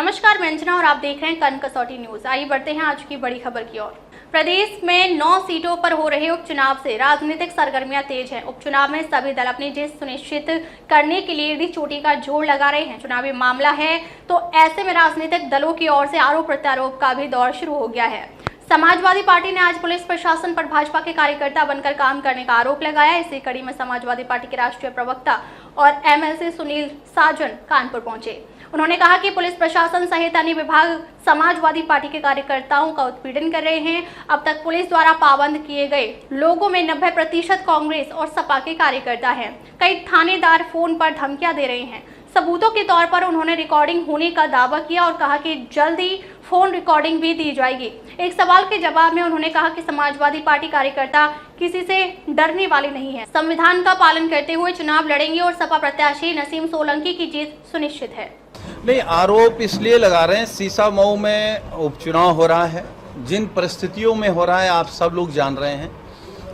नमस्कार, मैं अंजना और आप देख रहे हैं कन कसौटी न्यूज। आइए बढ़ते हैं आज की बड़ी खबर की ओर। प्रदेश में 9 सीटों पर हो रहे उपचुनाव से राजनीतिक सरगर्मियां तेज हैं। उपचुनाव में सभी दल अपनी जीत सुनिश्चित करने के लिए एड़ी चोटी का जोर लगा रहे हैं। चुनावी मामला है तो ऐसे में राजनीतिक दलों की ओर से आरोप प्रत्यारोप का भी दौर शुरू हो गया है। समाजवादी पार्टी ने आज पुलिस प्रशासन पर भाजपा के कार्यकर्ता बनकर काम करने का आरोप लगाया। इसी कड़ी में समाजवादी पार्टी के राष्ट्रीय प्रवक्ता और एमएलसी सुनील साजन कानपुर पहुंचे। उन्होंने कहा कि पुलिस प्रशासन सहित अन्य विभाग समाजवादी पार्टी के कार्यकर्ताओं का उत्पीड़न कर रहे हैं। अब तक पुलिस द्वारा पाबंद किए गए लोगों में 90% कांग्रेस और सपा के कार्यकर्ता हैं। कई थानेदार फोन पर धमकियां दे रहे हैं। सबूतों के तौर पर उन्होंने रिकॉर्डिंग होने का दावा किया और कहा कि जल्द ही फोन रिकॉर्डिंग भी दी जाएगी। एक सवाल के जवाब में उन्होंने कहा कि समाजवादी पार्टी कार्यकर्ता किसी से डरने वाले नहीं है, संविधान का पालन करते हुए चुनाव लड़ेंगे और सपा प्रत्याशी नसीम सोलंकी की जीत सुनिश्चित है। नहीं, आरोप इसलिए लगा रहे हैं, सीसामऊ में उपचुनाव हो रहा है। जिन परिस्थितियों में हो रहा है आप सब लोग जान रहे हैं।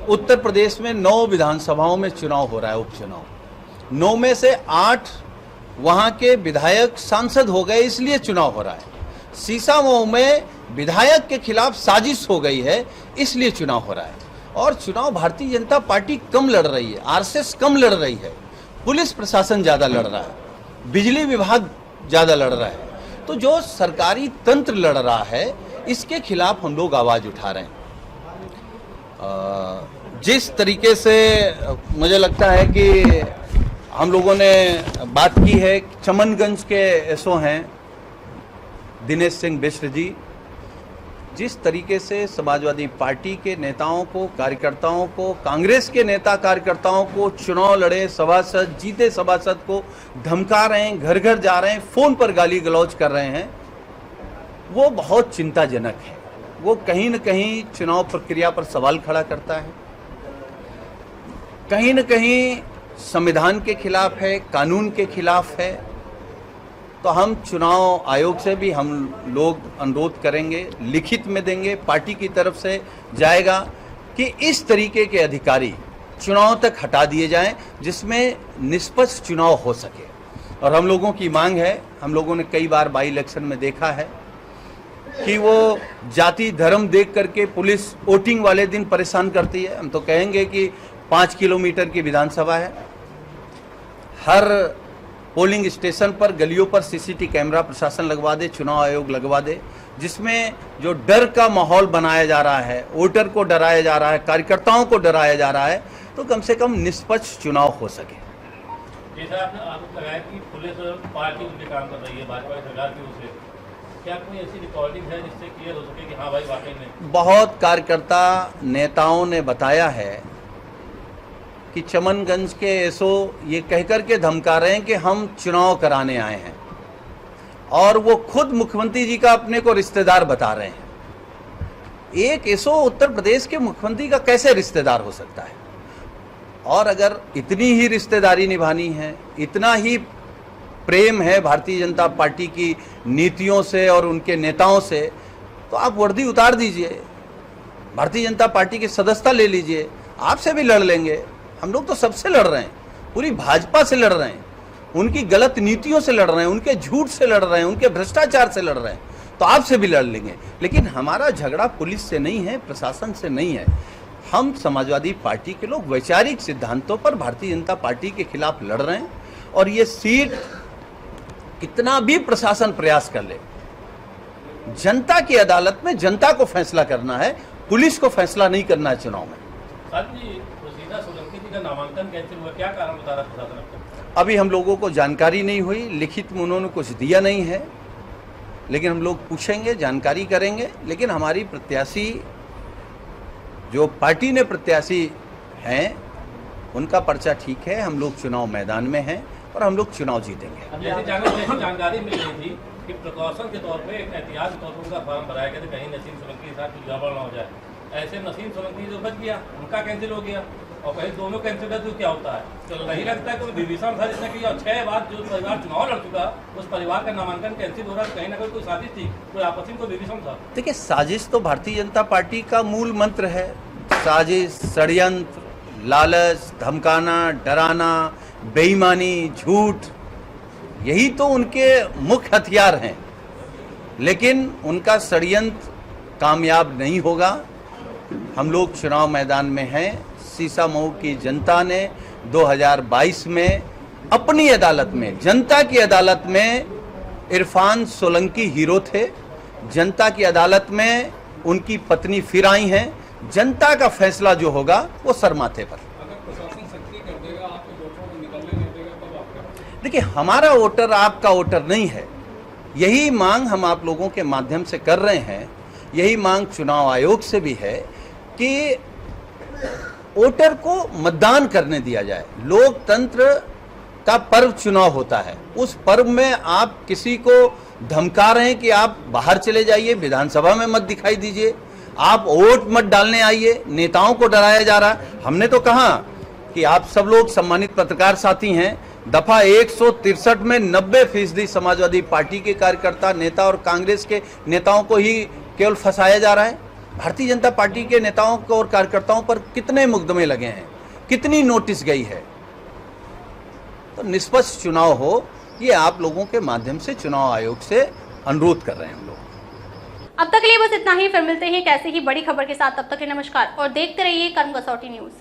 उत्तर प्रदेश में 9 विधानसभाओं में चुनाव हो रहा है, उपचुनाव। 9 में से 8 वहां के विधायक सांसद हो गए, इसलिए चुनाव हो रहा है। सीसामऊ में विधायक के खिलाफ साजिश हो गई है, इसलिए चुनाव हो रहा है। और चुनाव भारतीय जनता पार्टी कम लड़ रही है, आरएसएस कम लड़ रही है, पुलिस प्रशासन ज्यादा लड़ रहा है, बिजली विभाग ज्यादा लड़ रहा है। तो जो सरकारी तंत्र लड़ रहा है, इसके खिलाफ हम लोग आवाज उठा रहे हैं। जिस तरीके से मुझे लगता है कि हम लोगों ने बात की है, चमनगंज के एसओ हैं दिनेश सिंह बिश्र जी, जिस तरीके से समाजवादी पार्टी के नेताओं को, कार्यकर्ताओं को, कांग्रेस के नेता कार्यकर्ताओं को चुनाव लड़े सभासद, जीते सभासद को धमका रहे हैं, घर घर जा रहे हैं, फोन पर गाली गलौज कर रहे हैं, वो बहुत चिंताजनक है। वो कहीं न कहीं चुनाव प्रक्रिया पर सवाल खड़ा करता है, कहीं न कहीं संविधान के खिलाफ है, कानून के खिलाफ है। तो हम चुनाव आयोग से भी हम लोग अनुरोध करेंगे, लिखित में देंगे, पार्टी की तरफ से जाएगा कि इस तरीके के अधिकारी चुनाव तक हटा दिए जाएं, जिसमें निष्पक्ष चुनाव हो सके। और हम लोगों की मांग है, हम लोगों ने कई बार बाई इलेक्शन में देखा है कि वो जाति धर्म देख करके पुलिस वोटिंग वाले दिन परेशान करती है। हम तो कहेंगे कि 5 किलोमीटर की विधानसभा है, हर पोलिंग स्टेशन पर, गलियों पर सीसीटीवी कैमरा प्रशासन लगवा दे, चुनाव आयोग लगवा दे, जिसमें जो डर का माहौल बनाया जा रहा है, वोटर को डराया जा रहा है, कार्यकर्ताओं को डराया जा रहा है, तो कम से कम निष्पक्ष चुनाव हो सके। जैसा आपने आरोप लगाया कि पुलिस पार्टी उनके काम कर रही है, भाजपा की सरकार की ओर से, क्या कोई ऐसी रिकॉर्डिंग है जिससे क्लियर हो सके कि हाँ भाई वाकई में? बहुत कार्यकर्ता नेताओं ने बताया है कि चमनगंज के एसओ ये कहकर के धमका रहे हैं कि हम चुनाव कराने आए हैं, और वो खुद मुख्यमंत्री जी का अपने को रिश्तेदार बता रहे हैं। एक एसओ उत्तर प्रदेश के मुख्यमंत्री का कैसे रिश्तेदार हो सकता है? और अगर इतनी ही रिश्तेदारी निभानी है, इतना ही प्रेम है भारतीय जनता पार्टी की नीतियों से और उनके नेताओं से, तो आप वर्दी उतार दीजिए, भारतीय जनता पार्टी की सदस्यता ले लीजिए, आपसे भी लड़ लेंगे। हम लोग तो सबसे लड़ रहे हैं, पूरी भाजपा से लड़ रहे हैं, उनकी गलत नीतियों से लड़ रहे हैं, उनके झूठ से लड़ रहे हैं, उनके भ्रष्टाचार से लड़ रहे हैं, तो आपसे भी लड़ लेंगे। लेकिन हमारा झगड़ा पुलिस से नहीं है, प्रशासन से नहीं है। हम समाजवादी पार्टी के लोग वैचारिक सिद्धांतों पर भारतीय जनता पार्टी के खिलाफ लड़ रहे हैं। और ये सीट कितना भी प्रशासन प्रयास कर ले, जनता की अदालत में जनता को फैसला करना है, पुलिस को फैसला नहीं करना है चुनाव में। नामांकन कैंसिल हुआ, क्या कारण बता रहा प्रशासन? अभी हम लोगों को जानकारी नहीं हुई, लिखित में उन्होंने कुछ दिया नहीं है, लेकिन हम लोग पूछेंगे, जानकारी करेंगे। लेकिन हमारी प्रत्याशी, जो पार्टी ने प्रत्याशी हैं, उनका पर्चा ठीक है, हम लोग चुनाव मैदान में हैं और हम लोग चुनाव जीतेंगे। जैसी जानकारी मिल रही थी कि प्रिकॉशन के तौर पर, एक एहतियात के तौर पर उनका फॉर्म भराया गया था, कहीं नसीम सोलंकी के साथ कुछ गड़बड़ ना हो जाए। ऐसे नसीम सोलंकी जो बच गया, उनका कैंसिल हो गया, और कहीं दोनों कैंसिल है तो क्या होता है? तो नहीं लगता है कोई विभीषण था जिसने किया? 6 बार जो परिवार चुनाव लड़ चुका, उस परिवार का नामांकन कैंसिल हो रहा है, कहीं ना कहीं कोई साजिश थी, कोई आपसी में कोई विभीषण था? देखिए, साजिश तो भारतीय जनता पार्टी का मूल मंत्र है। साजिश, षड्यंत्र, लालच, धमकाना, डराना, बेईमानी, झूठ, यही तो उनके मुख्य हथियार हैं। लेकिन उनका षड्यंत्र कामयाब नहीं होगा। हम लोग चुनाव मैदान में हैं। सीसामऊ की जनता ने 2022 में अपनी अदालत में, जनता की अदालत में इरफान सोलंकी हीरो थे। जनता की अदालत में उनकी पत्नी फिर आई हैं। जनता का फैसला जो होगा वो सर माथे पर। अगर प्रशासन सख्ती कर देगा, आपके वोटरों को निकलने नहीं देगा, तब आप क्या करेंगे? देखिए, हमारा वोटर आपका वोटर नहीं है। यही मांग हम आप लोगों के माध्यम से कर रहे हैं। यही मांग चुनाव आयोग से भी है कि वोटर को मतदान करने दिया जाए। लोकतंत्र का पर्व चुनाव होता है। उस पर्व में आप किसी को धमका रहे हैं कि आप बाहर चले जाइए, विधानसभा में मत दिखाई दीजिए, आप वोट मत डालने आइए। नेताओं को डराया जा रहा है। हमने तो कहा कि आप सब लोग सम्मानित पत्रकार साथी हैं। दफा 163 में 90% समाजवादी पार्टी के कार्यकर्ता, नेता और कांग्रेस के नेताओं को ही केवल फंसाया जा रहा है। भारतीय जनता पार्टी के नेताओं को और कार्यकर्ताओं पर कितने मुकदमे लगे हैं, कितनी नोटिस गई है। तो निष्पक्ष चुनाव हो, ये आप लोगों के माध्यम से चुनाव आयोग से अनुरोध कर रहे हैं हम लोग। अब तक के लिए बस इतना ही। फिर मिलते हैं कैसे ही बड़ी खबर के साथ। तब तक के नमस्कार और देखते रहिए कर्म कसौटी न्यूज।